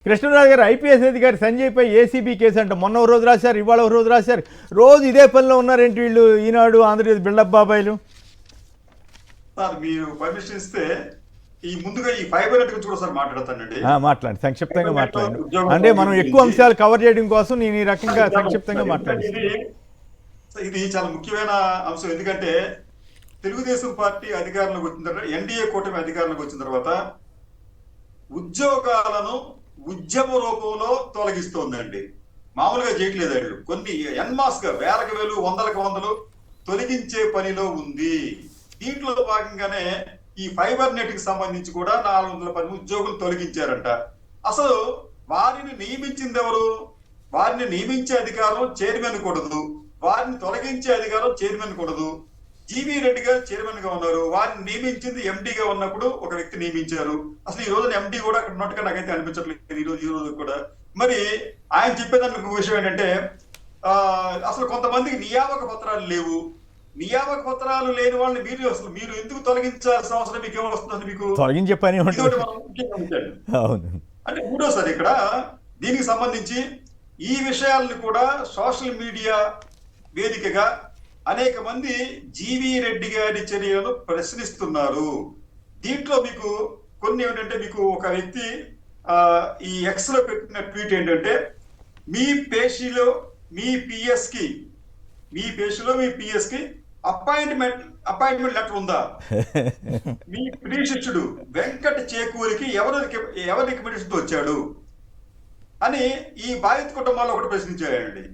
కృష్ణరాజు గారు ఐపీఎస్ అధికారి సంజయ్పై ACB case అంట. మొన్న ఒక రోజు రాశారు, ఇవాళ ఒక రోజు రాశారు, రోజు ఇదే పనిలో ఉన్నారేంటి వీళ్ళు? ఈనాడు, ఆంధ్రప్రదేశ్ బిల్డప్ బాబాయిలు. సార్ మీరు పర్మిషన్ ఇస్తే ఈ ముందుగా ఈ ఫైబర్ నెట్ గురించి కూడా సార్ మాట్లాడతానండి. మాట్లాడండి, సంక్షిప్తంగా మాట్లాడండి. అంటే మనం ఎక్కువ అంశాలు కవర్ చేయడం కోసం నేను ఈ రకంగా సంక్షిప్తంగా మాట్లాడాను. ఇది చాలా ముఖ్యమైన అంశం. ఎందుకంటే తెలుగుదేశం పార్టీ అధికారంలోకి వచ్చిన తర్వాత, ఎన్డీఏ కూటమి అధికారంలోకి వచ్చిన తర్వాత ఉద్యోగాలను ఉద్యమ రూపంలో తొలగిస్తోందండి. మామూలుగా చేయట్లేదు. వాళ్ళు కొన్ని ఎన్మాస్ గా వేలకు వేలు, వందలకు వందలు తొలగించే పనిలో ఉంది. దీంట్లో భాగంగానే ఈ ఫైబర్ నెట్ కి సంబంధించి కూడా 410 ఉద్యోగులు తొలగించారంట. అసలు వారిని నియమించింది ఎవరు? వారిని నియమించే అధికారం చైర్మన్ కూడదు, వారిని తొలగించే అధికారం చైర్మన్ కూడదు. జీవీ రెడ్డి గారు చైర్మన్ గా ఉన్నారు, వారిని నియమించింది ఎండీగా ఉన్నప్పుడు ఒక వ్యక్తి నియమించారు. అసలు ఈ రోజు ఎండీ కూడా అక్కడ ఉన్నట్టుగా నాకైతే అనిపించట్లేదు ఈ రోజు కూడా. మరి ఆయన చెప్పేదానికి విషయం ఏంటంటే అసలు కొంతమందికి నియామక పత్రాలు లేవు. నియామక పత్రాలు లేని వాళ్ళని మీరు ఎందుకు తొలగించాల్సిన అవసరం మీకు ఏమొస్తుంది? మీకు తొలగించే పని అంటే మూడోసారి ఇక్కడ దీనికి సంబంధించి ఈ విషయాలను కూడా సోషల్ మీడియా వేదికగా అనేక మంది జీవీ రెడ్డి గారి చర్యలను ప్రశ్నిస్తున్నారు. దీంట్లో మీకు కొన్ని ఏంటంటే, మీకు ఒక వ్యక్తి ఈ ఎక్స్ లో పెట్టిన ట్వీట్ ఏంటంటే, మీ పేషీలో మీ పిఎస్ కి అపాయింట్మెంట్ లెటర్ ఉందా? మీ ప్రియ శిష్యుడు వెంకట చేకూరికి ఎవరి రికమెండేషన్ వచ్చాడు అని ఈ బాధిత కుటుంబాల్లో ఒకటి ప్రశ్నించాడండి.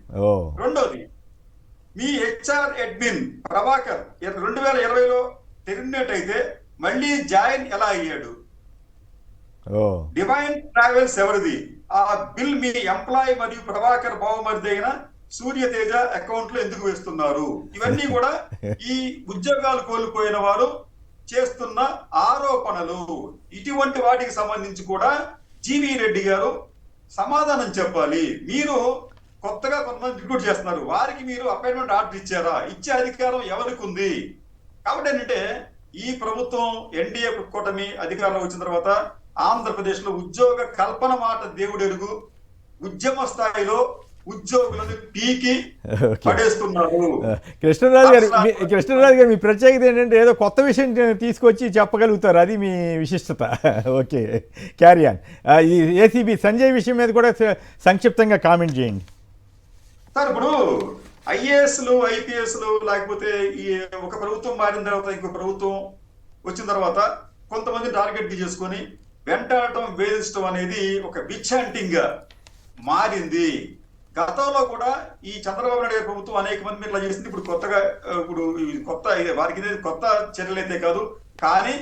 రెండోది, మీ హెచ్ఆర్ అడ్మిన్ ప్రభాకర్ 2020లో టెర్మినేట్ అయితే మళ్ళీ జాయిన్ ఎలా అయ్యాడు? డివైన్ ట్రావెల్స్ ఎవరిది? ఆ బిల్ మీ ఎంప్లాయ్ మరియు ప్రభాకర్ బావమరిది అయిన సూర్యతేజ అకౌంట్ లో ఎందుకు వేస్తున్నారు? ఇవన్నీ కూడా ఈ ఉద్యోగాలు కోల్పోయిన వారు చేస్తున్న ఆరోపణలు. ఇటువంటి వాటికి సంబంధించి కూడా జీవీ రెడ్డి గారు సమాధానం చెప్పాలి. మీరు కొత్తగా కొంతమంది రిక్రూట్ చేస్తున్నారు, వారికి మీరు అపాయింట్మెంట్ ఆర్డర్ ఇచ్చారా? ఇచ్చే అధికారం ఎవరికి ఉంది? కాబట్టి ఏంటంటే, ఈ ప్రభుత్వం ఎన్డీఏ కూటమి అధికారంలో వచ్చిన తర్వాత ఆంధ్రప్రదేశ్ లో ఉద్యోగ కల్పన మాట దేవుడెరుగు, ఉద్యమ స్థాయిలో ఉద్యోగులను పీకి పడేస్తున్నారు. కృష్ణరాజు గారు మీ ప్రత్యేకత ఏంటంటే ఏదో కొత్త విషయం తీసుకొచ్చి చెప్పగలుగుతారు, అది మీ విశిష్టత. Okay, carry on. ఈ ఏసీబీ సంజయ్ విషయం మీద కూడా సంక్షిప్తంగా కామెంట్ చేయండి సార్. ఇప్పుడు ఐఏఎస్లు, ఐపీఎస్లు, లేకపోతే ఈ ఒక ప్రభుత్వం మారిన తర్వాత ఇంకో ప్రభుత్వం వచ్చిన తర్వాత కొంతమంది టార్గెట్ చేసుకొని వెంటాడటం, వేధించడం అనేది ఒక విచ్ హంటింగ్ గా మారింది. గతంలో కూడా ఈ చంద్రబాబు నాయుడు గారి ప్రభుత్వం అనేక మంది ఇట్లా చేసింది. ఇప్పుడు కొత్తగా వారికి కొత్త చర్యలు అయితే కాదు. కానీ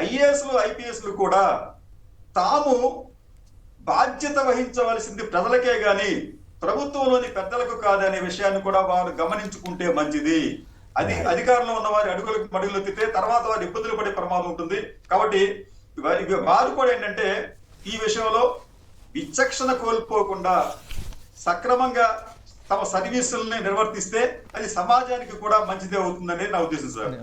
ఐఏఎస్లు, ఐపీఎస్లు కూడా తాము బాధ్యత వహించవలసింది ప్రజలకే గాని ప్రభుత్వంలోని పెద్దలకు కాదనే విషయాన్ని కూడా వారు గమనించుకుంటే మంచిది. అది అధికారంలో ఉన్న వారి అడుగులకు మడుగులెత్తితే తర్వాత వారు ఇబ్బందులు పడే ప్రమాదం ఉంటుంది. కాబట్టి వారు కూడా ఏంటంటే ఈ విషయంలో విచక్షణ కోల్పోకుండా సక్రమంగా తమ సర్వీసుల్ని నిర్వర్తిస్తే అది సమాజానికి కూడా మంచిదే అవుతుందనేది నా ఉద్దేశం సార్.